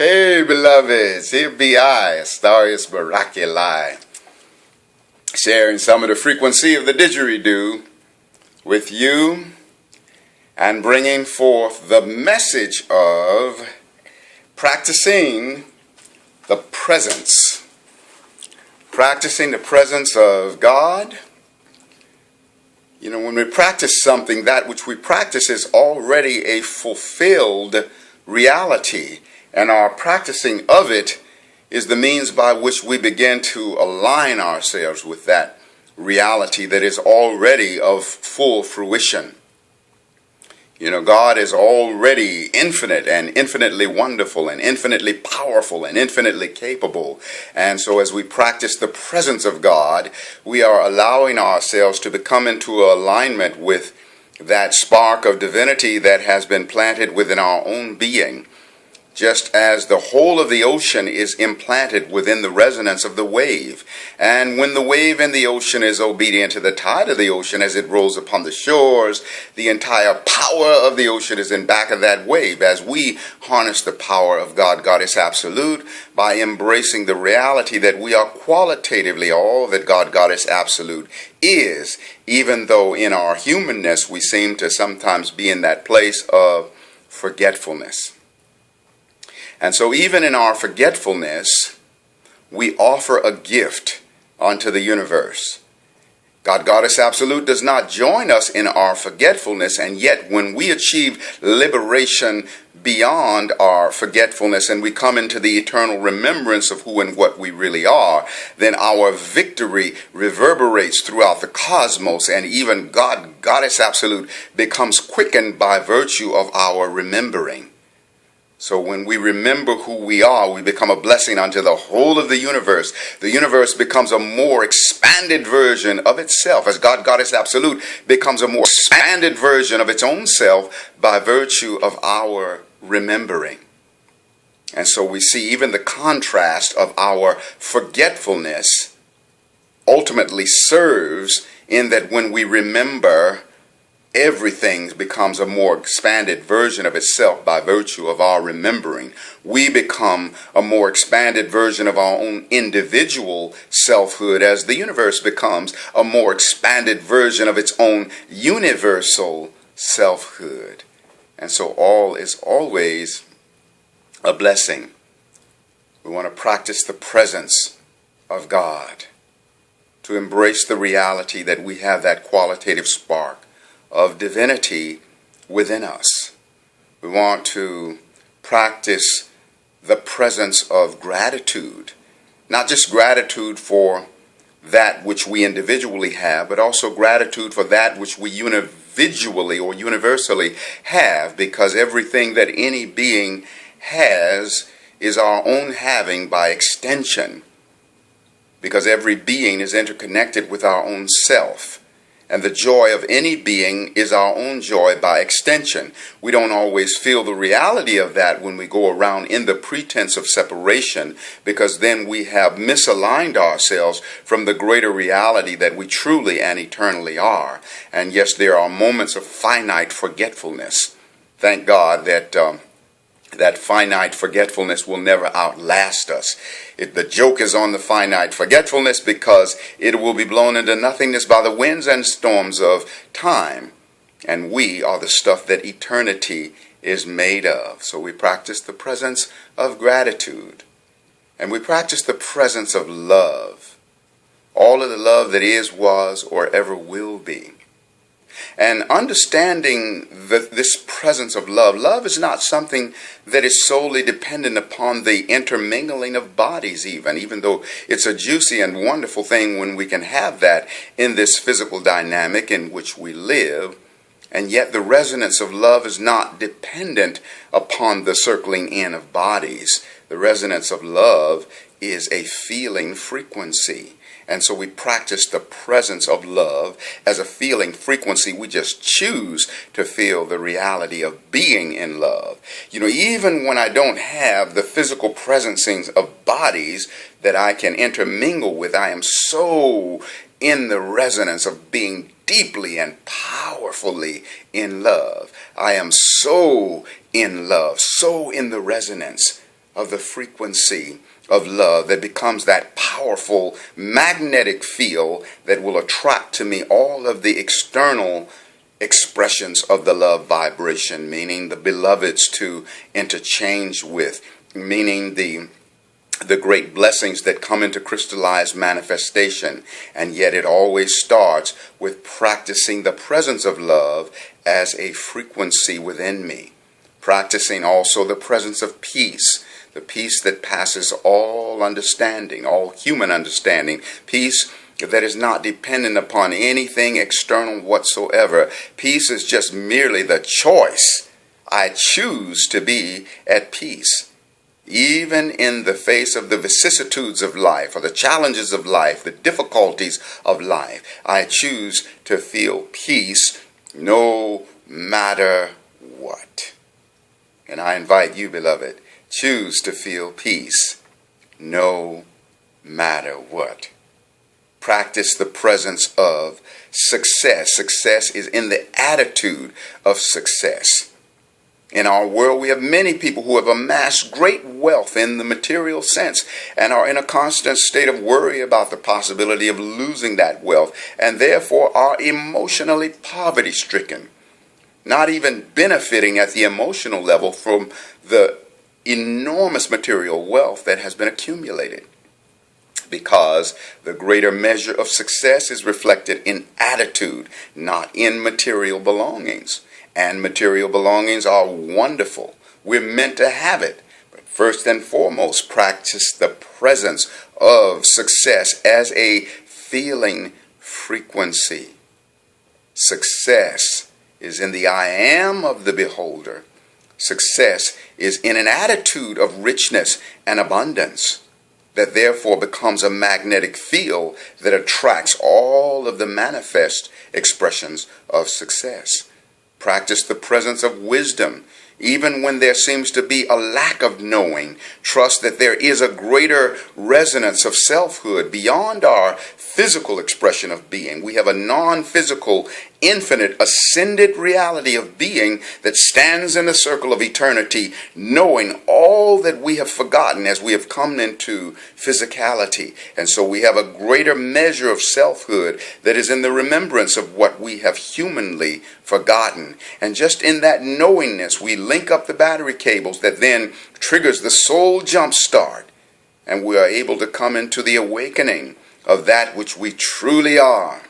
Hey beloveds, here be I, Astarius Baraculi, sharing some of the frequency of the didgeridoo with you and bringing forth the message of practicing the presence. Practicing the presence of God. You know, when we practice something, that which we practice is already a fulfilled reality. And our practicing of it is the means by which we begin to align ourselves with that reality that is already of full fruition. You know, God is already infinite and infinitely wonderful and infinitely powerful and infinitely capable. And so as we practice the presence of God, we are allowing ourselves to become into alignment with that spark of divinity that has been planted within our own being. Just as the whole of the ocean is implanted within the resonance of the wave. And when the wave in the ocean is obedient to the tide of the ocean as it rolls upon the shores, the entire power of the ocean is in back of that wave. As we harness the power of God, Goddess Absolute, by embracing the reality that we are qualitatively all that God, Goddess Absolute is, even though in our humanness we seem to sometimes be in that place of forgetfulness. And so even in our forgetfulness, we offer a gift unto the universe. God, Goddess Absolute does not join us in our forgetfulness, and yet when we achieve liberation beyond our forgetfulness and we come into the eternal remembrance of who and what we really are, then our victory reverberates throughout the cosmos, and even God, Goddess Absolute becomes quickened by virtue of our remembering. So when we remember who we are, we become a blessing unto the whole of the universe. The universe becomes a more expanded version of itself, as God, Goddess Absolute becomes a more expanded version of its own self by virtue of our remembering. And so we see even the contrast of our forgetfulness ultimately serves in that when we remember, everything becomes a more expanded version of itself by virtue of our remembering. We become a more expanded version of our own individual selfhood as the universe becomes a more expanded version of its own universal selfhood. And so all is always a blessing. We want to practice the presence of God, to embrace the reality that we have that qualitative spark of divinity within us. We want to practice the presence of gratitude, not just gratitude for that which we individually have, but also gratitude for that which we individually or universally have, because everything that any being has is our own having by extension, because every being is interconnected with our own self. And the joy of any being is our own joy by extension. We don't always feel the reality of that when we go around in the pretense of separation, because then we have misaligned ourselves from the greater reality that we truly and eternally are. And yes, there are moments of finite forgetfulness. Thank God that that finite forgetfulness will never outlast us. The joke is on the finite forgetfulness, because it will be blown into nothingness by the winds and storms of time. And we are the stuff that eternity is made of. So we practice the presence of gratitude. And we practice the presence of love. All of the love that is, was, or ever will be. And understanding this presence of love, love is not something that is solely dependent upon the intermingling of bodies even though it's a juicy and wonderful thing when we can have that in this physical dynamic in which we live. And yet the resonance of love is not dependent upon the circling in of bodies. The resonance of love is a feeling frequency. And so we practice the presence of love as a feeling frequency. We just choose to feel the reality of being in love. Even when I don't have the physical presencing of bodies that I can intermingle with, I am so in the resonance of being deeply and powerfully in love. I am so in love, so in the resonance of the frequency of love that becomes that powerful magnetic field that will attract to me all of the external expressions of the love vibration, meaning the beloveds to interchange with, meaning the great blessings that come into crystallized manifestation. And yet it always starts with practicing the presence of love as a frequency within me. Practicing also the presence of peace, the peace that passes all understanding, all human understanding, peace that is not dependent upon anything external whatsoever. Peace is just merely the choice. I choose to be at peace. Even in the face of the vicissitudes of life, or the challenges of life, the difficulties of life, I choose to feel peace no matter what. And I invite you, beloved, choose to feel peace no matter what. Practice the presence of success. Success is in the attitude of success. In our world, we have many people who have amassed great wealth in the material sense and are in a constant state of worry about the possibility of losing that wealth, and therefore are emotionally poverty-stricken, not even benefiting at the emotional level from the enormous material wealth that has been accumulated, because the greater measure of success is reflected in attitude, not in material belongings. And material belongings are wonderful. We're meant to have it. But first and foremost, practice the presence of success as a feeling frequency. Success is in the I am of the beholder. Success is in an attitude of richness and abundance that therefore becomes a magnetic field that attracts all of the manifest expressions of success. Practice the presence of wisdom Even when there seems to be a lack of knowing, trust that there is a greater resonance of selfhood beyond our physical expression of being. We have a non-physical, infinite, ascended reality of being that stands in the circle of eternity, knowing all that we have forgotten as we have come into physicality. And so we have a greater measure of selfhood that is in the remembrance of what we have humanly forgotten. And just in that knowingness, we link up the battery cables that then triggers the soul jump start, and we are able to come into the awakening of that which we truly are.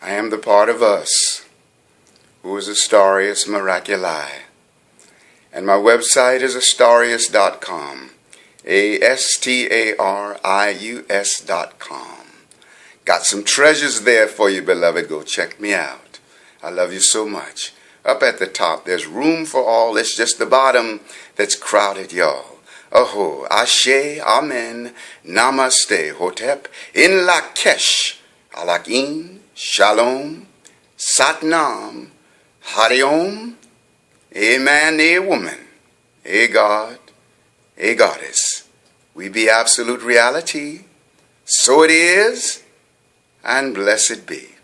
I am the part of us who is Astarius Miraculi. And my website is astarius.com. ASTARIUS.com. Got some treasures there for you, beloved. Go check me out. I love you so much. Up at the top, there's room for all. It's just the bottom that's crowded, y'all. Aho, Ashe, Amen, Namaste, Hotep, In Lakesh, Alakin, Shalom, Satnam, Hariom, a man, a woman, a God, a goddess. We be absolute reality. So it is, and blessed be.